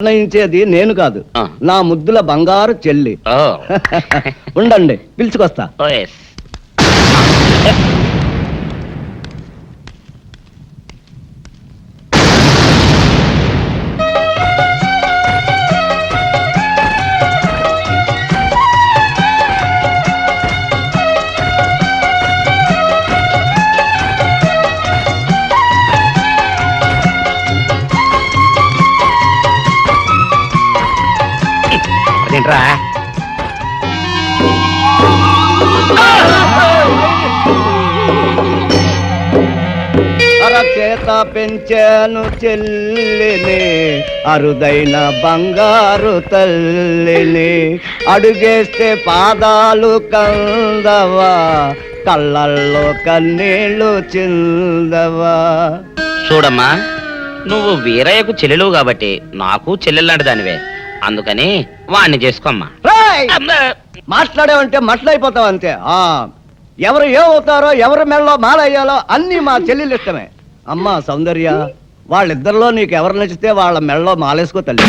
నిర్ణయించేది నేను కాదు, నా ముద్దుల బంగారు చెల్లి. ఉండండి, పిలుచుకొస్తా. అదేంట్రా అరచేత పెంచాను చెల్లిని, అరుదైన బంగారు తల్లిని. అడుగేస్తే పాదాలు కందవా, కళ్ళల్లో కన్నీళ్ళు చిందవా. చూడమ్మా, నువ్వు వీరయ్యకు చెల్లెలు కాబట్టి నాకు చెల్లెల్లాంటి దానివే, అందుకని వాణ్ణి చేసుకోమ్మా. మాట్లాడేవంటే మట్లయిపోతావు అంతే. ఎవరు ఏమవుతారో, ఎవరి మెళ్ళలో మాలయ్యాలో అన్ని మా చెల్లెలు ఇష్టమే. అమ్మా సౌందర్య, వాళ్ళిద్దరిలో నీకు ఎవరు నచ్చితే వాళ్ళ మెళ్ళలో మాలేసుకో తల్లి.